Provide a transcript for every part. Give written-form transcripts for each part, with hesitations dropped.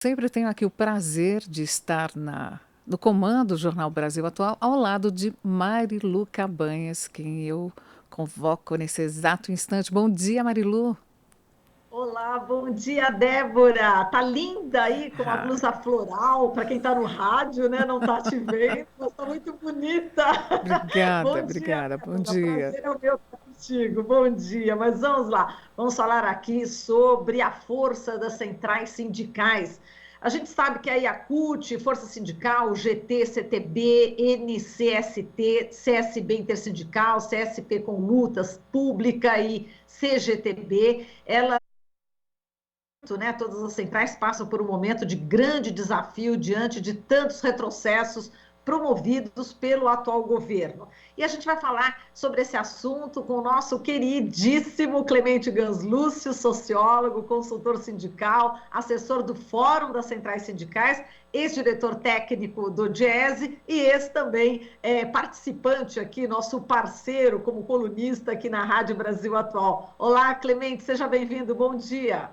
Sempre tenho aqui o prazer de estar no comando do Jornal Brasil Atual, ao lado de Marilu Cabanhas, quem eu convoco nesse exato instante. Bom dia, Marilu. Olá, bom dia, Débora. Tá linda aí com a Ah, blusa floral. Para quem está no rádio, né, não tá te vendo, mas tá muito bonita. obrigada, Bom dia, obrigada. Bom Débora. dia. Prazer é o meu estar contigo. Bom dia. Mas vamos lá. Vamos falar aqui sobre a força das centrais sindicais. A gente sabe que a Yakult, Força Sindical, GT, CTB, NCST, CSB Intersindical, CSP com Lutas Pública e CGTB, né? Todas as centrais passam por um momento de grande desafio diante de tantos retrocessos promovidos pelo atual governo. E a gente vai falar sobre esse assunto com o nosso queridíssimo Clemente Ganslúcio, sociólogo, consultor sindical, assessor do Fórum das Centrais Sindicais, ex-diretor técnico do Diese e ex também participante aqui, nosso parceiro como colunista aqui na Rádio Brasil Atual. Olá, Clemente, seja bem-vindo, bom dia.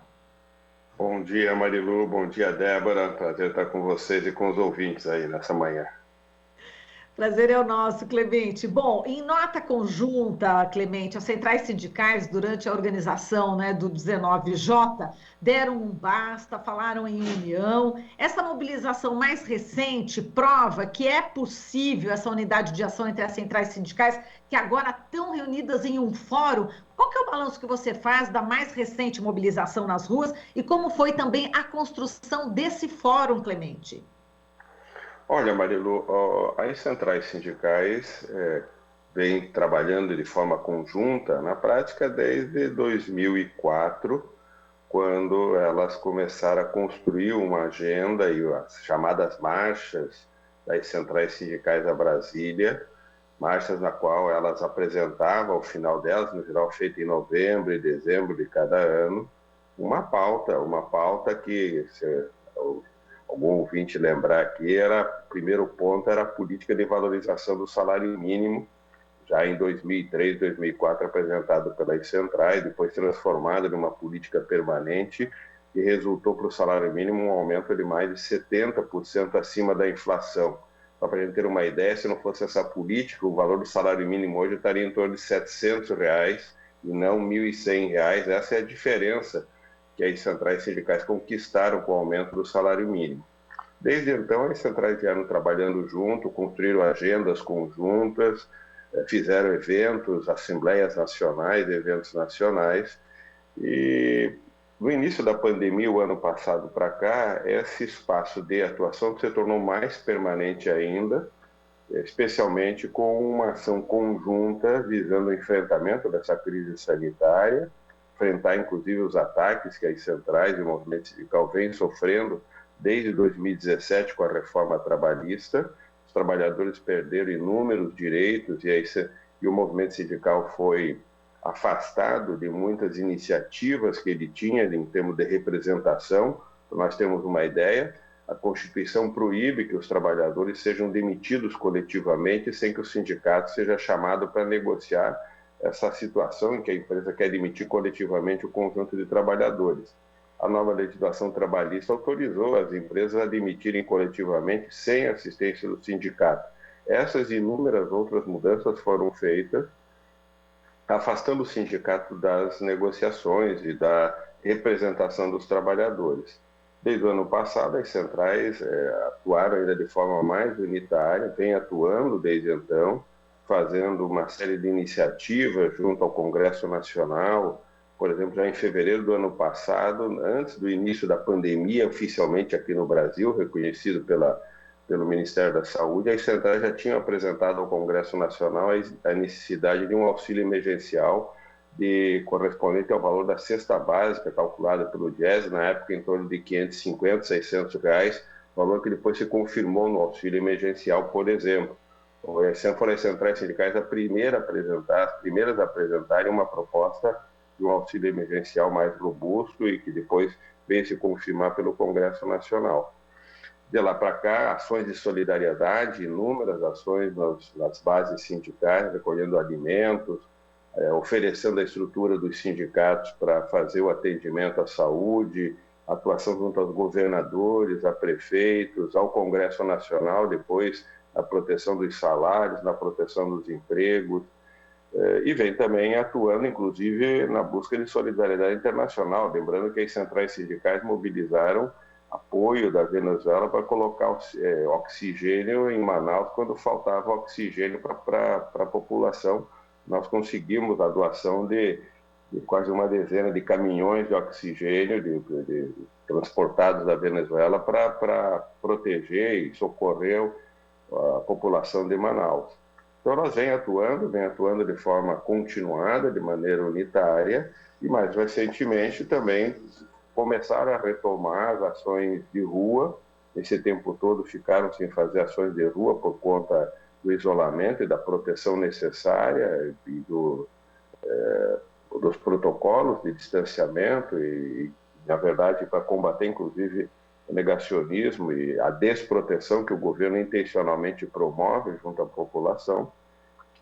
Bom dia, Marilu. Bom dia, Débora. Prazer estar com vocês e com os ouvintes aí nessa manhã. Prazer é o nosso, Clemente. Bom, em nota conjunta, Clemente, as centrais sindicais, durante a organização, né, do 19J, deram um basta, falaram em união. Essa mobilização mais recente prova que é possível essa unidade de ação entre as centrais sindicais, que agora estão reunidas em um fórum. Qual que é o balanço que você faz da mais recente mobilização nas ruas e como foi também a construção desse fórum, Clemente? Olha, Marilu, as centrais sindicais vêm trabalhando de forma conjunta, na prática, desde 2004, quando elas começaram a construir uma agenda e as chamadas marchas das centrais sindicais a Brasília, marchas na qual elas apresentavam, ao final delas, no geral feita em novembro e dezembro de cada ano, uma pauta que, se algum ouvinte lembrar aqui, o primeiro ponto era a política de valorização do salário mínimo, já em 2003, 2004, apresentado pelas centrais, depois transformado numa política permanente, que resultou para o salário mínimo um aumento de mais de 70% acima da inflação. Só para a gente ter uma ideia, se não fosse essa política, o valor do salário mínimo hoje estaria em torno de R$ 700 e não R$ 1.100. Essa é a diferença que as centrais sindicais conquistaram com o aumento do salário mínimo. Desde então, as centrais vieram trabalhando junto, construíram agendas conjuntas, fizeram eventos, assembleias nacionais, eventos nacionais, e no início da pandemia, o ano passado para cá, esse espaço de atuação se tornou mais permanente ainda, especialmente com uma ação conjunta visando o enfrentamento dessa crise sanitária, enfrentar inclusive os ataques que as centrais e o movimento sindical vêm sofrendo desde 2017 com a reforma trabalhista. Os trabalhadores perderam inúmeros direitos e o movimento sindical foi afastado de muitas iniciativas que ele tinha em termos de representação. Nós temos uma ideia, a Constituição proíbe que os trabalhadores sejam demitidos coletivamente sem que o sindicato seja chamado para negociar essa situação em que a empresa quer demitir coletivamente o conjunto de trabalhadores. A nova legislação trabalhista autorizou as empresas a demitirem coletivamente sem assistência do sindicato. Essas e inúmeras outras mudanças foram feitas, afastando o sindicato das negociações e da representação dos trabalhadores. Desde o ano passado, as centrais atuaram ainda de forma mais unitária, vem atuando desde então, fazendo uma série de iniciativas junto ao Congresso Nacional. Por exemplo, já em fevereiro do ano passado, antes do início da pandemia, oficialmente aqui no Brasil, reconhecido pelo Ministério da Saúde, as centrais já tinham apresentado ao Congresso Nacional a necessidade de um auxílio emergencial correspondente ao valor da cesta básica calculada pelo Diese, na época em torno de R$ 550, R$ 600, valor que depois se confirmou no auxílio emergencial, por exemplo. Foram as centrais sindicais as primeiras a apresentarem uma proposta de um auxílio emergencial mais robusto e que depois veio se confirmar pelo Congresso Nacional. De lá para cá, ações de solidariedade, inúmeras ações nas bases sindicais, recolhendo alimentos, oferecendo a estrutura dos sindicatos para fazer o atendimento à saúde atuação junto aos governadores, a prefeitos, ao Congresso Nacional, depois na proteção dos salários, na proteção dos empregos, e vem também atuando, inclusive, na busca de solidariedade internacional. Lembrando que as centrais sindicais mobilizaram apoio da Venezuela para colocar oxigênio em Manaus quando faltava oxigênio para a população. Nós conseguimos a doação de quase uma dezena de caminhões de oxigênio transportados da Venezuela para proteger e socorrer a população de Manaus. Então, elas vêm atuando de forma continuada, de maneira unitária, e mais recentemente também começaram a retomar as ações de rua. Esse tempo todo ficaram sem fazer ações de rua por conta do isolamento e da proteção necessária e dos protocolos de distanciamento e, na verdade, para combater, inclusive, o negacionismo e a desproteção que o governo intencionalmente promove junto à população,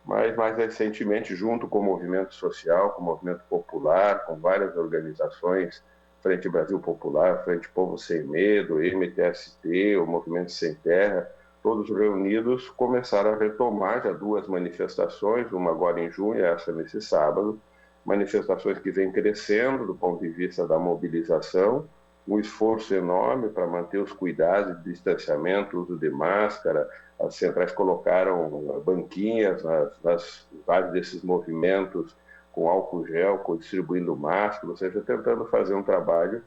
mas mais recentemente, junto com o movimento social, com o movimento popular, com várias organizações, Frente Brasil Popular, Frente Povo Sem Medo, MTST, o Movimento Sem Terra, todos reunidos começaram a retomar já 2 manifestações, uma agora em junho, essa nesse sábado, manifestações que vêm crescendo do ponto de vista da mobilização, um esforço enorme para manter os cuidados de distanciamento, uso de máscara. As centrais colocaram banquinhas nas vários desses movimentos com álcool gel, distribuindo máscara, ou seja, tentando fazer um trabalho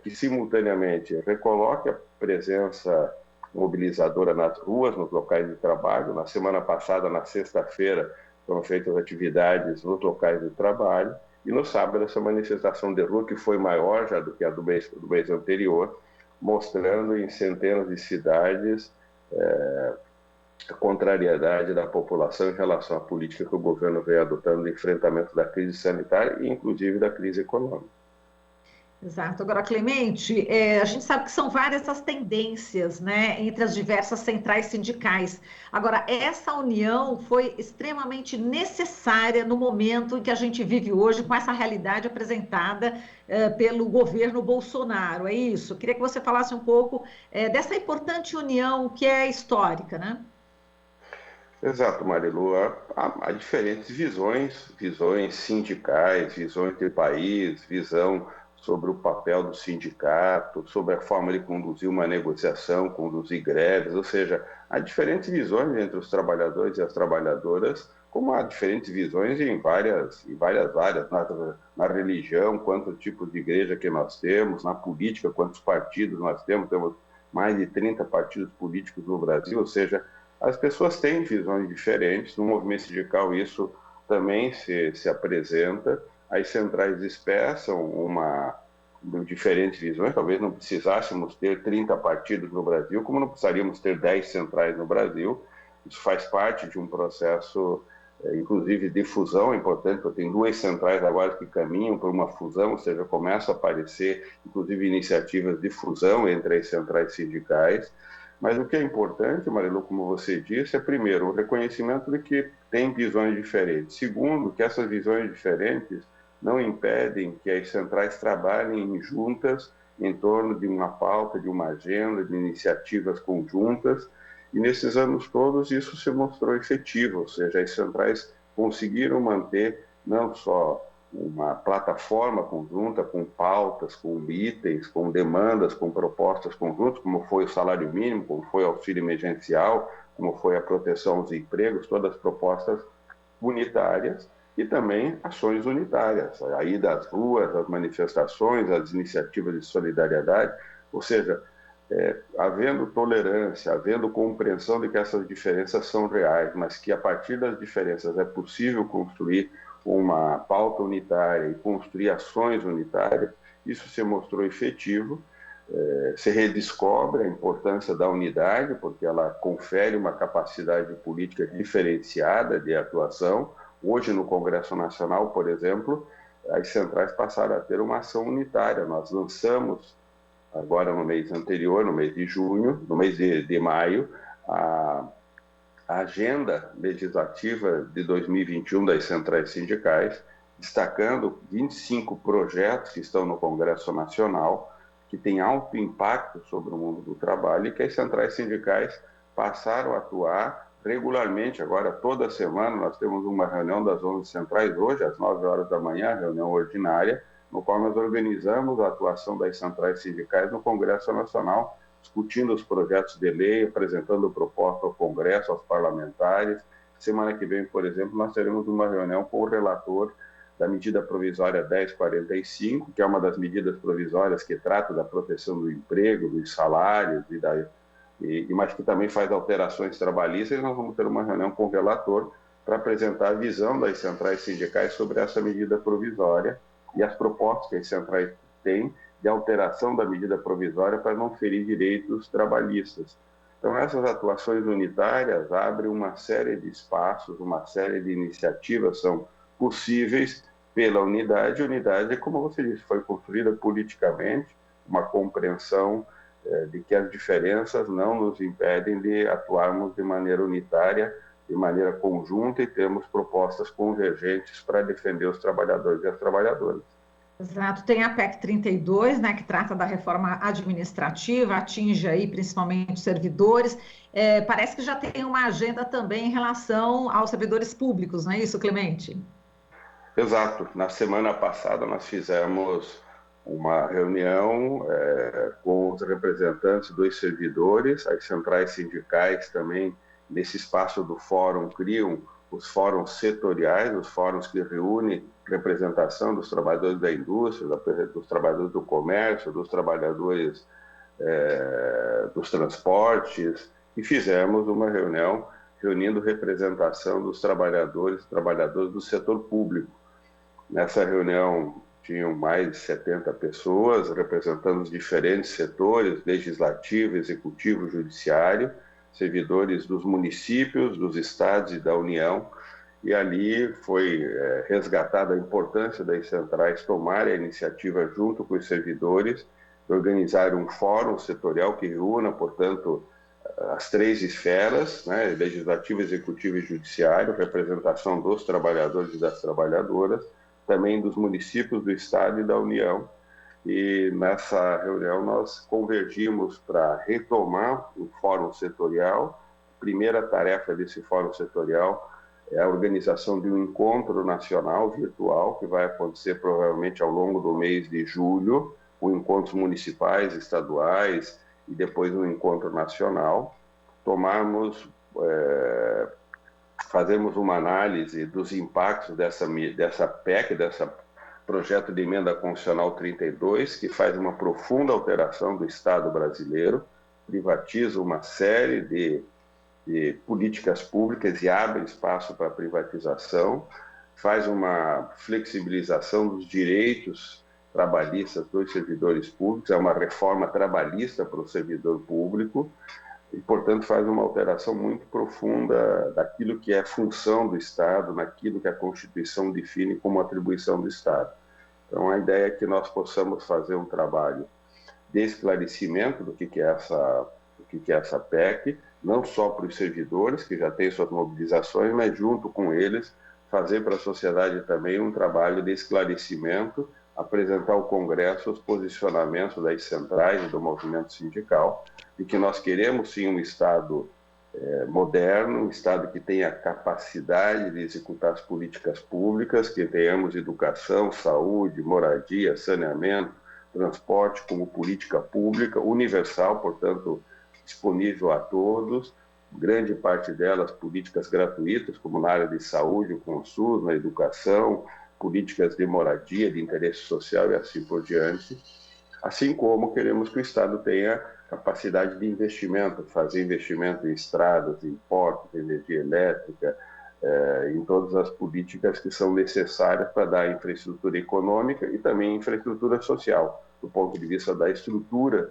que simultaneamente recoloque a presença mobilizadora nas ruas, nos locais de trabalho. Na semana passada, na sexta-feira, foram feitas atividades nos locais de trabalho, e no sábado essa manifestação de rua, que foi maior já do que a do mês anterior, mostrando em centenas de cidades a contrariedade da população em relação à política que o governo vem adotando no enfrentamento da crise sanitária e inclusive da crise econômica. Exato. Agora, Clemente, a gente sabe que são várias as tendências, né, entre as diversas centrais sindicais. Agora, essa união foi extremamente necessária no momento em que a gente vive hoje, com essa realidade apresentada pelo governo Bolsonaro. É isso? Queria que você falasse um pouco dessa importante união que é histórica, né? Exato, Marilu. Há diferentes visões sindicais, visões de país, visão sobre o papel do sindicato, sobre a forma de conduzir uma negociação, conduzir greves, ou seja, há diferentes visões entre os trabalhadores e as trabalhadoras, como há diferentes visões em várias áreas, na religião, quantos tipos de igreja que nós temos, na política, quantos partidos nós temos mais de 30 partidos políticos no Brasil, ou seja, as pessoas têm visões diferentes. No movimento sindical isso também se apresenta. As centrais expressam diferentes visões. Talvez não precisássemos ter 30 partidos no Brasil, como não precisaríamos ter 10 centrais no Brasil. Isso faz parte de um processo, inclusive, de fusão importante, porque tem 2 centrais agora que caminham por uma fusão, ou seja, começam a aparecer, inclusive, iniciativas de fusão entre as centrais sindicais. Mas o que é importante, Marilu, como você disse, é, primeiro, o reconhecimento de que tem visões diferentes. Segundo, que essas visões diferentes não impedem que as centrais trabalhem juntas em torno de uma pauta, de uma agenda, de iniciativas conjuntas. E nesses anos todos isso se mostrou efetivo, ou seja, as centrais conseguiram manter não só uma plataforma conjunta com pautas, com itens, com demandas, com propostas conjuntas, como foi o salário mínimo, como foi o auxílio emergencial, como foi a proteção aos empregos, todas propostas unitárias, e também ações unitárias, a ida às ruas, as manifestações, as iniciativas de solidariedade, ou seja, havendo tolerância, havendo compreensão de que essas diferenças são reais, mas que a partir das diferenças é possível construir uma pauta unitária e construir ações unitárias, isso se mostrou efetivo. Se redescobre a importância da unidade, porque ela confere uma capacidade política diferenciada de atuação. Hoje, no Congresso Nacional, por exemplo, as centrais passaram a ter uma ação unitária. Nós lançamos, agora no mês anterior, no mês de junho, no mês de maio, a agenda legislativa de 2021 das centrais sindicais, destacando 25 projetos que estão no Congresso Nacional, que tem alto impacto sobre o mundo do trabalho e que as centrais sindicais passaram a atuar regularmente. Agora, toda semana, nós temos uma reunião das 11 centrais, hoje, às 9 horas da manhã, reunião ordinária, no qual nós organizamos a atuação das centrais sindicais no Congresso Nacional, discutindo os projetos de lei, apresentando proposta ao Congresso, aos parlamentares. Semana que vem, por exemplo, nós teremos uma reunião com o relator da medida provisória 1045, que é uma das medidas provisórias que trata da proteção do emprego, dos salários, mas que também faz alterações trabalhistas, e nós vamos ter uma reunião com o relator para apresentar a visão das centrais sindicais sobre essa medida provisória e as propostas que as centrais têm de alteração da medida provisória para não ferir direitos trabalhistas. Então, essas atuações unitárias abrem uma série de espaços, uma série de iniciativas são possíveis pela unidade. Unidade, como você disse, foi construída politicamente, uma compreensão de que as diferenças não nos impedem de atuarmos de maneira unitária, de maneira conjunta, e temos propostas convergentes para defender os trabalhadores e as trabalhadoras. Exato, tem a PEC 32, né, que trata da reforma administrativa, atinge aí principalmente os servidores. Parece que já tem uma agenda também em relação aos servidores públicos, não é isso, Clemente? Exato. Na semana passada nós fizemos uma reunião com os representantes dos servidores, as centrais sindicais também, nesse espaço do fórum, criam os fóruns setoriais, os fóruns que reúnem representação dos trabalhadores da indústria, dos trabalhadores do comércio, dos trabalhadores dos transportes, e fizemos uma reunião reunindo representação dos trabalhadores e trabalhadoras do setor público. Nessa reunião tinham mais de 70 pessoas representando os diferentes setores, legislativo, executivo, judiciário, servidores dos municípios, dos estados e da União, e ali foi resgatada a importância das centrais tomarem a iniciativa junto com os servidores, de organizar um fórum setorial que reúna, portanto, as três esferas, né, legislativo, executivo e judiciário, representação dos trabalhadores e das trabalhadoras, também dos municípios, do estado e da União. E nessa reunião nós convergimos para retomar o fórum setorial. A primeira tarefa desse fórum setorial é a organização de um encontro nacional virtual, que vai acontecer provavelmente ao longo do mês de julho, com encontros municipais, estaduais e depois um encontro nacional. Fazemos uma análise dos impactos dessa PEC, dessa projeto de emenda constitucional 32, que faz uma profunda alteração do Estado brasileiro, privatiza uma série de políticas públicas e abre espaço para privatização, faz uma flexibilização dos direitos trabalhistas dos servidores públicos, é uma reforma trabalhista para o servidor público, e, portanto, faz uma alteração muito profunda daquilo que é função do Estado, naquilo que a Constituição define como atribuição do Estado. Então, a ideia é que nós possamos fazer um trabalho de esclarecimento do que é essa PEC, não só para os servidores, que já têm suas mobilizações, mas, junto com eles, fazer para a sociedade também um trabalho de esclarecimento, apresentar ao Congresso os posicionamentos das centrais e do movimento sindical, e que nós queremos sim um Estado moderno, um Estado que tenha capacidade de executar as políticas públicas, que tenhamos educação, saúde, moradia, saneamento, transporte como política pública universal, portanto, disponível a todos, grande parte delas políticas gratuitas, como na área de saúde, com o SUS, na educação, políticas de moradia, de interesse social e assim por diante, assim como queremos que o Estado tenha capacidade de investimento, fazer investimento em estradas, em portos, em energia elétrica, em todas as políticas que são necessárias para dar infraestrutura econômica e também infraestrutura social, do ponto de vista da estrutura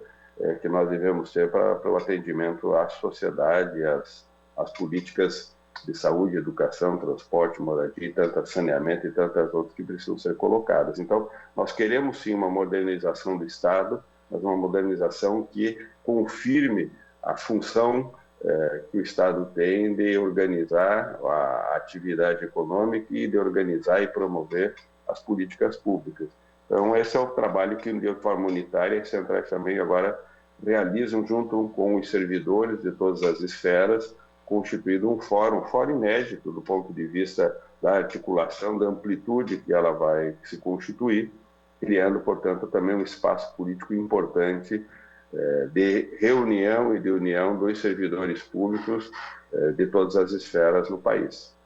que nós devemos ter para o atendimento à sociedade, às políticas de saúde, educação, transporte, moradia, saneamento e tantas outras que precisam ser colocadas. Então, nós queremos sim uma modernização do Estado, mas uma modernização que confirme a função que o Estado tem de organizar a atividade econômica e de organizar e promover as políticas públicas. Então, esse é o trabalho que, de forma unitária, as centrais também agora realizam junto com os servidores de todas as esferas, constituído um fórum inédito do ponto de vista da articulação, da amplitude que ela vai se constituir, criando, portanto, também um espaço político importante de reunião e de união dos servidores públicos de todas as esferas no país.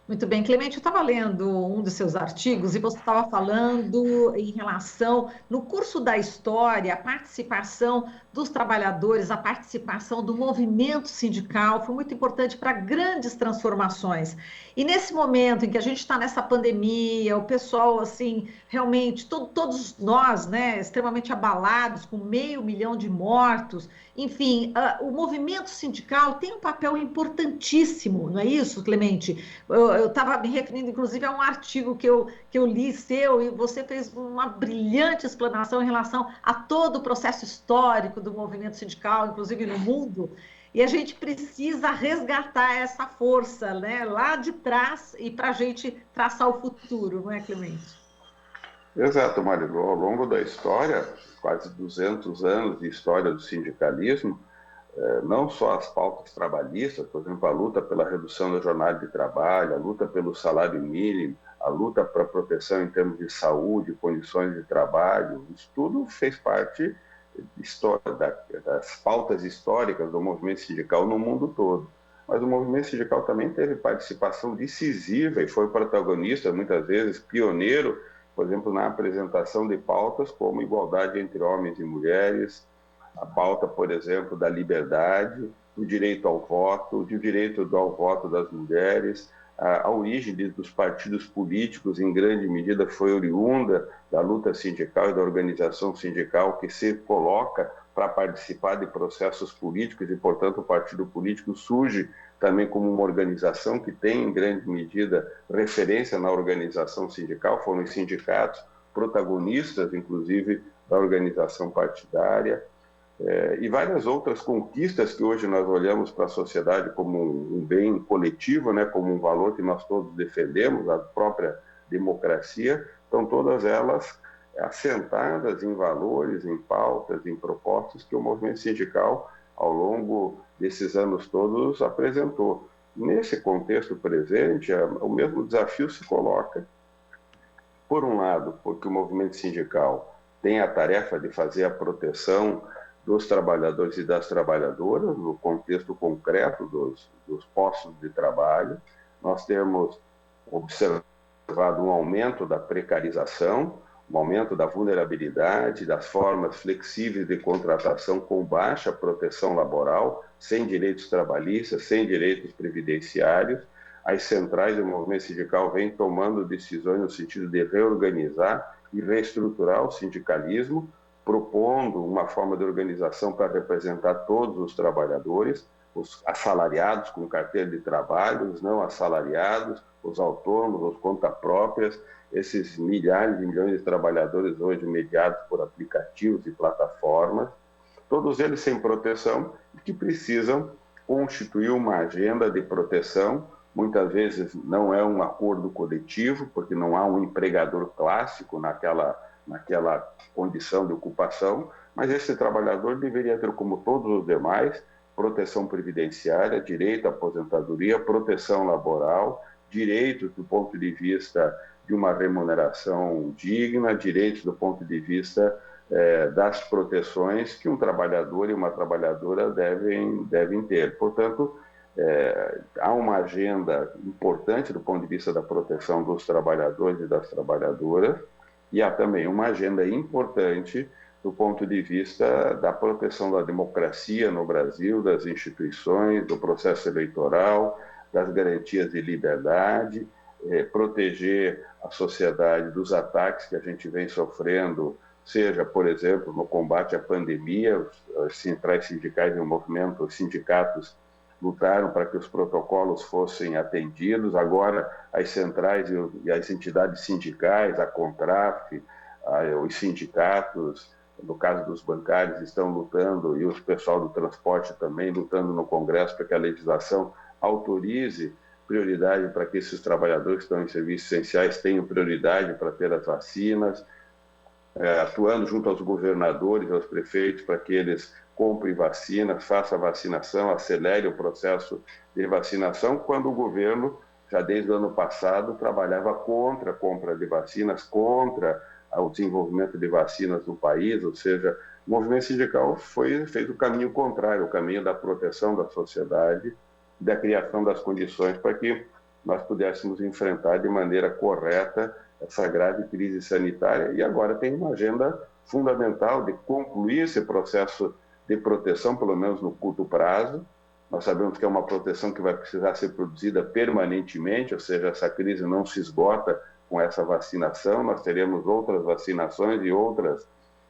Muito bem, Clemente, eu estava lendo um dos seus artigos e você estava falando em relação, no curso da história, a participação dos trabalhadores, a participação do movimento sindical foi muito importante para grandes transformações. E nesse momento em que a gente está nessa pandemia, o pessoal, assim, realmente, todos nós, né, extremamente abalados, com 500 mil de mortos, enfim, o movimento sindical tem um papel importantíssimo, não é isso, Clemente? Eu estava me referindo, inclusive, a um artigo que eu li seu, e você fez uma brilhante explanação em relação a todo o processo histórico do movimento sindical, inclusive no mundo, e a gente precisa resgatar essa força, né, lá de trás e para a gente traçar o futuro, não é, Clemente? Exato, Marilu. Ao longo da história, quase 200 anos de história do sindicalismo, não só as pautas trabalhistas, por exemplo, a luta pela redução da jornada de trabalho, a luta pelo salário mínimo, a luta para a proteção em termos de saúde, condições de trabalho, isso tudo fez parte das pautas históricas do movimento sindical no mundo todo. Mas o movimento sindical também teve participação decisiva e foi protagonista, muitas vezes pioneiro, por exemplo, na apresentação de pautas como igualdade entre homens e mulheres, a pauta, por exemplo, da liberdade, do direito ao voto, do direito ao voto das mulheres. A origem dos partidos políticos, em grande medida, foi oriunda da luta sindical e da organização sindical que se coloca para participar de processos políticos e, portanto, o partido político surge também como uma organização que tem, em grande medida, referência na organização sindical, foram os sindicatos protagonistas, inclusive, da organização partidária. E várias outras conquistas que hoje nós olhamos para a sociedade como um bem coletivo, né, como um valor que nós todos defendemos, a própria democracia, estão todas elas assentadas em valores, em pautas, em propostas que o movimento sindical, ao longo desses anos todos, apresentou. Nesse contexto presente, o mesmo desafio se coloca, por um lado, porque o movimento sindical tem a tarefa de fazer a proteção dos trabalhadores e das trabalhadoras, no contexto concreto dos postos de trabalho. Nós temos observado um aumento da precarização, um aumento da vulnerabilidade, das formas flexíveis de contratação com baixa proteção laboral, sem direitos trabalhistas, sem direitos previdenciários. As centrais do movimento sindical vêm tomando decisões no sentido de reorganizar e reestruturar o sindicalismo, propondo uma forma de organização para representar todos os trabalhadores, os assalariados com carteira de trabalho, os não assalariados, os autônomos, os conta-próprias, esses milhares e milhões de trabalhadores hoje mediados por aplicativos e plataformas, todos eles sem proteção e que precisam constituir uma agenda de proteção. Muitas vezes não é um acordo coletivo, porque não há um empregador clássico naquela condição de ocupação, mas esse trabalhador deveria ter, como todos os demais, proteção previdenciária, direito à aposentadoria, proteção laboral, direitos do ponto de vista de uma remuneração digna, direitos do ponto de vista das proteções que um trabalhador e uma trabalhadora devem ter. Portanto, há uma agenda importante do ponto de vista da proteção dos trabalhadores e das trabalhadoras, e há também uma agenda importante do ponto de vista da proteção da democracia no Brasil, das instituições, do processo eleitoral, das garantias de liberdade, proteger a sociedade dos ataques que a gente vem sofrendo, seja, por exemplo, no combate à pandemia, os centrais sindicais e o movimento, os sindicatos lutaram para que os protocolos fossem atendidos. Agora, as centrais e as entidades sindicais, a Contraf, os sindicatos, no caso dos bancários, estão lutando, e o pessoal do transporte também, lutando no Congresso para que a legislação autorize prioridade para que esses trabalhadores que estão em serviços essenciais tenham prioridade para ter as vacinas. atuando junto aos governadores, aos prefeitos, para que eles comprem vacinas, façam a vacinação, acelere o processo de vacinação, quando o governo, já desde o ano passado, trabalhava contra a compra de vacinas, contra o desenvolvimento de vacinas no país, ou seja, o movimento sindical fez o caminho contrário, o caminho da proteção da sociedade, da criação das condições para que nós pudéssemos enfrentar de maneira correta essa grave crise sanitária, e agora tem uma agenda fundamental de concluir esse processo de proteção, pelo menos no curto prazo. Nós sabemos que é uma proteção que vai precisar ser produzida permanentemente, ou seja, essa crise não se esgota com essa vacinação, nós teremos outras vacinações e outras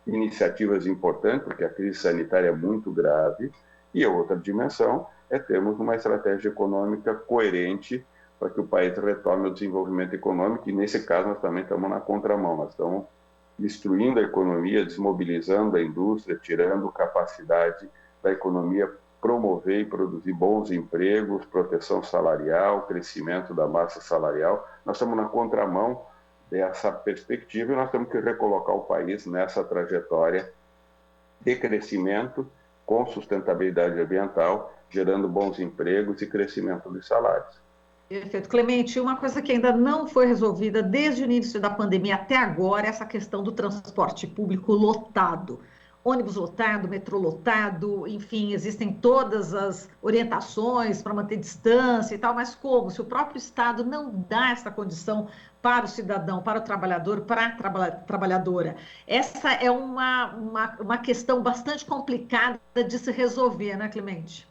iniciativas importantes, porque a crise sanitária é muito grave, e a outra dimensão é termos uma estratégia econômica coerente para que o país retome o desenvolvimento econômico, e nesse caso nós também estamos na contramão, nós estamos destruindo a economia, desmobilizando a indústria, tirando capacidade da economia promover e produzir bons empregos, proteção salarial, crescimento da massa salarial. Nós estamos na contramão dessa perspectiva e nós temos que recolocar o país nessa trajetória de crescimento com sustentabilidade ambiental, gerando bons empregos e crescimento dos salários. Perfeito. Clemente, uma coisa que ainda não foi resolvida desde o início da pandemia até agora é essa questão do transporte público lotado. Ônibus lotado, metrô lotado, enfim, existem todas as orientações para manter distância e tal, mas como? Se o próprio Estado não dá essa condição para o cidadão, para o trabalhador, para a trabalhadora. Essa é uma questão bastante complicada de se resolver, né, Clemente?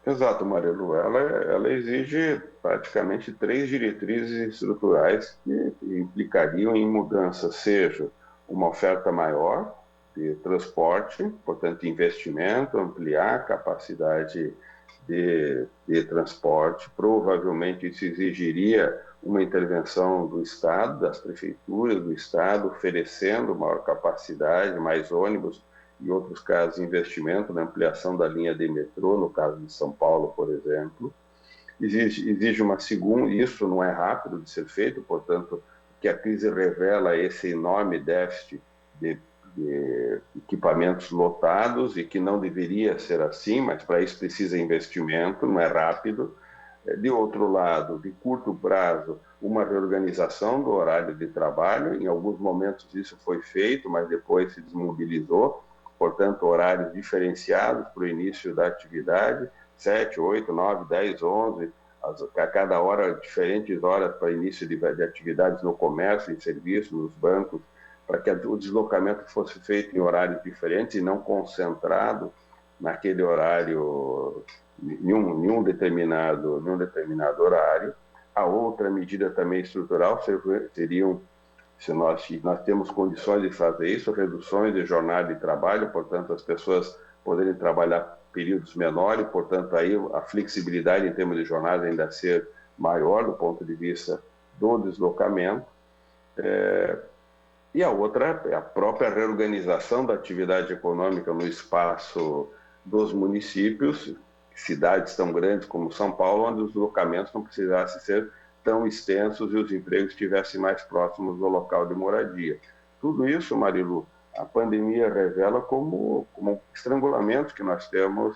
Exato, Marilu. Ela exige praticamente 3 diretrizes estruturais que implicariam em mudança, seja uma oferta maior de transporte, portanto, investimento, ampliar a capacidade de transporte. Provavelmente isso exigiria uma intervenção do Estado, das prefeituras do Estado, oferecendo maior capacidade, mais ônibus, em outros casos, investimento na ampliação da linha de metrô, no caso de São Paulo, por exemplo. Exige uma segunda, isso não é rápido de ser feito, portanto, que a crise revela esse enorme déficit de equipamentos lotados e que não deveria ser assim, mas para isso precisa investimento, não é rápido. De outro lado, de curto prazo, uma reorganização do horário de trabalho. Em alguns momentos isso foi feito, mas depois se desmobilizou. Portanto, horários diferenciados para o início da atividade, 7, 8, 9, 10, 11, a cada hora, diferentes horas para início de atividades no comércio, em serviços, nos bancos, para que o deslocamento fosse feito em horários diferentes e não concentrado naquele horário, em um determinado horário. A outra medida também estrutural seriam, se nós temos condições de fazer isso, reduções de jornada de trabalho, portanto, as pessoas poderem trabalhar períodos menores, portanto, aí a flexibilidade em termos de jornada ainda ser maior do ponto de vista do deslocamento. E a outra é a própria reorganização da atividade econômica no espaço dos municípios, cidades tão grandes como São Paulo, onde os deslocamentos não precisassem ser tão extensos e os empregos estivessem mais próximos do local de moradia. Tudo isso, Marilu, a pandemia revela como um estrangulamento que nós temos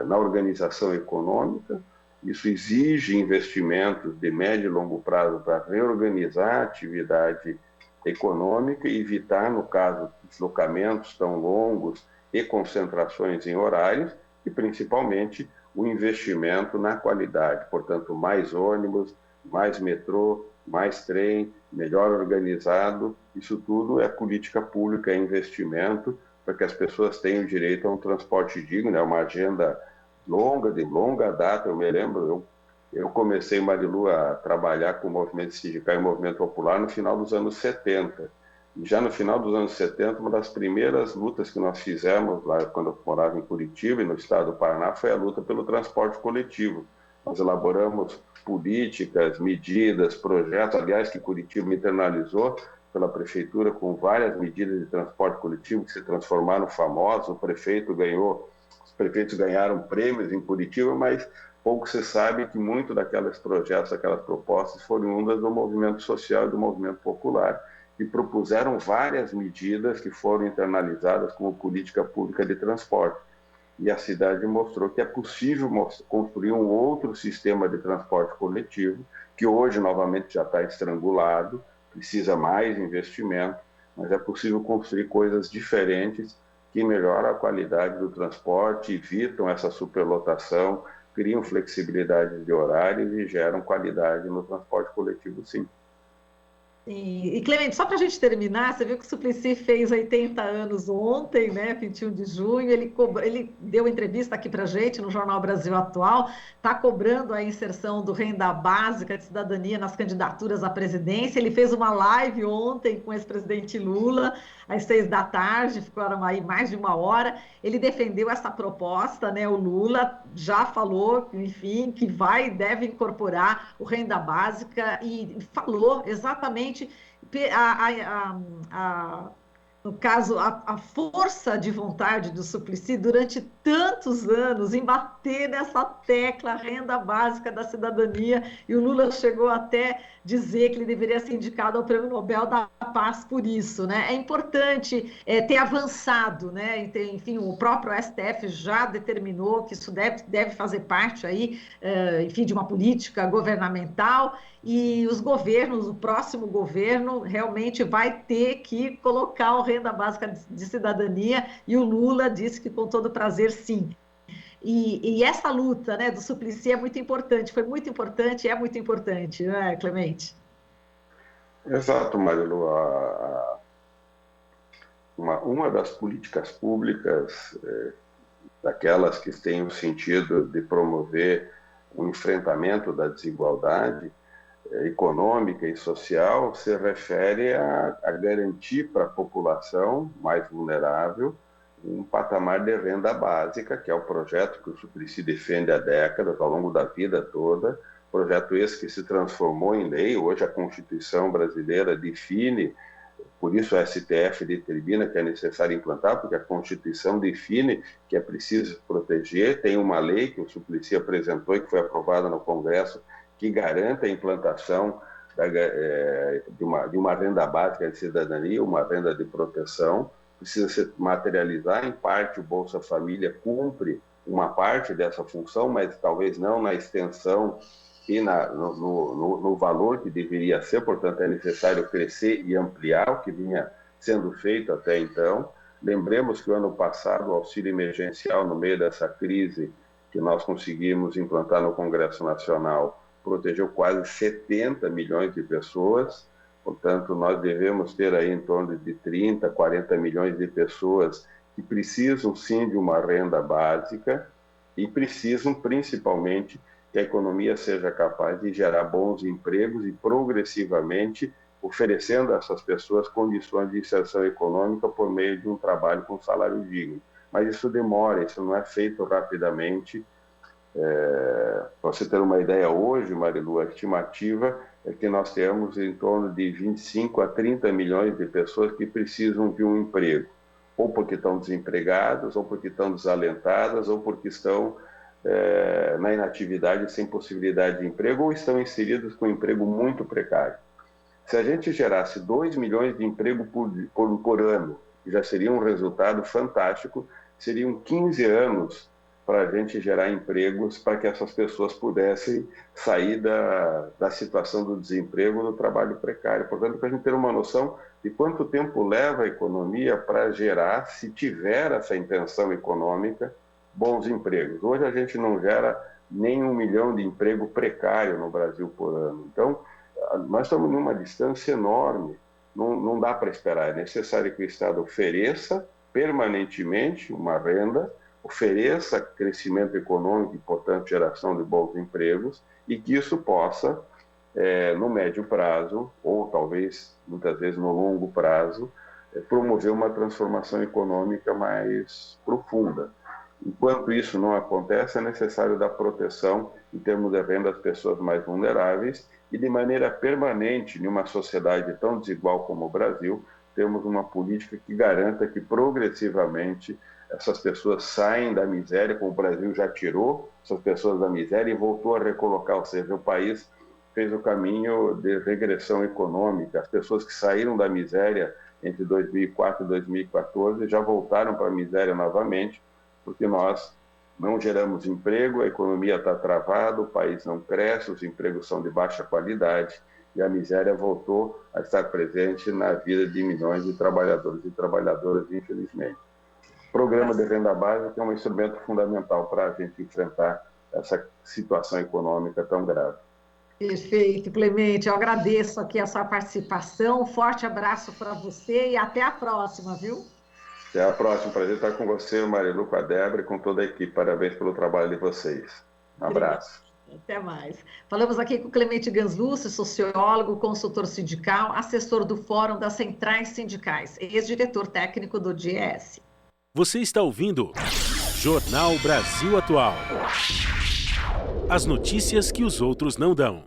na organização econômica. Isso exige investimentos de médio e longo prazo para reorganizar a atividade econômica e evitar, no caso, deslocamentos tão longos e concentrações em horários, e principalmente o investimento na qualidade, portanto, mais ônibus, mais metrô, mais trem, melhor organizado. Isso tudo é política pública, é investimento para que as pessoas tenham direito a um transporte digno. É uma agenda de longa data. Eu me lembro, eu comecei, Marilu, a trabalhar com o movimento sindical e o movimento popular no final dos anos 70. E já no final dos anos 70, uma das primeiras lutas que nós fizemos, lá quando eu morava em Curitiba e no estado do Paraná, foi a luta pelo transporte coletivo. Nós elaboramos políticas, medidas, projetos, aliás, que Curitiba internalizou pela prefeitura com várias medidas de transporte coletivo que se transformaram famosas. Os prefeitos ganharam prêmios em Curitiba, mas pouco se sabe que muito daqueles projetos, aquelas propostas foram oriundas do movimento social e do movimento popular. e propuseram várias medidas que foram internalizadas como política pública de transporte. E a cidade mostrou que é possível construir um outro sistema de transporte coletivo, que hoje, novamente, já está estrangulado, precisa mais investimento, mas é possível construir coisas diferentes que melhoram a qualidade do transporte, evitam essa superlotação, criam flexibilidade de horários e geram qualidade no transporte coletivo, sim. E Clemente, só para a gente terminar, você viu que o Suplicy fez 80 anos ontem, né, 21 de junho, ele deu entrevista aqui para a gente no Jornal Brasil Atual, está cobrando a inserção do renda básica de cidadania nas candidaturas à presidência, ele fez uma live ontem com o ex-presidente Lula, às 6 da tarde, ficaram aí mais de 1 hora, ele defendeu essa proposta, né, o Lula já falou, enfim, que deve incorporar o renda básica e falou exatamente no caso, a força de vontade do Suplicy durante tantos anos em bater nessa tecla renda básica da cidadania, e o Lula chegou até dizer que ele deveria ser indicado ao Prêmio Nobel da Paz por isso, né? É importante ter avançado, né? Enfim, o próprio STF já determinou que isso deve fazer parte aí, enfim, de uma política governamental, e os governos, o próximo governo realmente vai ter que colocar o renda básica de cidadania, e o Lula disse que com todo prazer sim. E essa luta, né, do Suplicy é muito importante, foi muito importante, é muito importante, né, Clemente? Exato, Marilu. Uma das políticas públicas, daquelas que têm o sentido de promover o enfrentamento da desigualdade econômica e social, se refere a garantir para a população mais vulnerável um patamar de renda básica, que é o projeto que o Suplicy defende há décadas, ao longo da vida toda, projeto esse que se transformou em lei. Hoje a Constituição brasileira define, por isso o STF determina que é necessário implantar, porque a Constituição define que é preciso proteger. Tem uma lei que o Suplicy apresentou e que foi aprovada no Congresso, que garanta a implantação de uma renda básica de cidadania, uma renda de proteção. Precisa se materializar. Em parte, o Bolsa Família cumpre uma parte dessa função, mas talvez não na extensão e no valor que deveria ser. Portanto, é necessário crescer e ampliar o que vinha sendo feito até então. Lembremos que o ano passado, o auxílio emergencial, no meio dessa crise que nós conseguimos implantar no Congresso Nacional, protegeu quase 70 milhões de pessoas. Portanto, nós devemos ter aí em torno de 30, 40 milhões de pessoas que precisam sim de uma renda básica e precisam principalmente que a economia seja capaz de gerar bons empregos e progressivamente oferecendo a essas pessoas condições de inserção econômica por meio de um trabalho com salário digno. Mas isso demora, isso não é feito rapidamente. Para você ter uma ideia, hoje, Marilu, a estimativa é que nós temos em torno de 25 a 30 milhões de pessoas que precisam de um emprego, ou porque estão desempregadas, ou porque estão desalentadas, ou porque estão na inatividade sem possibilidade de emprego, ou estão inseridos com um emprego muito precário. Se a gente gerasse 2 milhões de emprego por ano, já seria um resultado fantástico, seriam 15 anos para a gente gerar empregos para que essas pessoas pudessem sair da situação do desemprego, do trabalho precário. Portanto, para a gente ter uma noção de quanto tempo leva a economia para gerar, se tiver essa intenção econômica, bons empregos. Hoje a gente não gera nem 1 milhão de emprego precário no Brasil por ano. Então, nós estamos numa distância enorme, não dá para esperar. É necessário que o Estado ofereça permanentemente uma renda, ofereça crescimento econômico e, portanto, geração de bons empregos, e que isso possa, no médio prazo, ou talvez, muitas vezes, no longo prazo, promover uma transformação econômica mais profunda. Enquanto isso não acontece, é necessário dar proteção em termos de renda às pessoas mais vulneráveis e, de maneira permanente, em uma sociedade tão desigual como o Brasil, temos uma política que garanta que, progressivamente, essas pessoas saem da miséria, como o Brasil já tirou essas pessoas da miséria e voltou a recolocar, ou seja, o país fez o caminho de regressão econômica. As pessoas que saíram da miséria entre 2004 e 2014 já voltaram para a miséria novamente, porque nós não geramos emprego, a economia está travada, o país não cresce, os empregos são de baixa qualidade e a miséria voltou a estar presente na vida de milhões de trabalhadores e trabalhadoras, infelizmente. O programa de renda básica é um instrumento fundamental para a gente enfrentar essa situação econômica tão grave. Perfeito, Clemente. Eu agradeço aqui a sua participação. Um forte abraço para você e até a próxima, viu? Até a próxima. Prazer estar com você, Marilu, com a Débora e com toda a equipe. Parabéns pelo trabalho de vocês. Um abraço. Até mais. Falamos aqui com o Clemente Gansluce, sociólogo, consultor sindical, assessor do Fórum das Centrais Sindicais, ex-diretor técnico do DIEESE. Você está ouvindo Jornal Brasil Atual. As notícias que os outros não dão.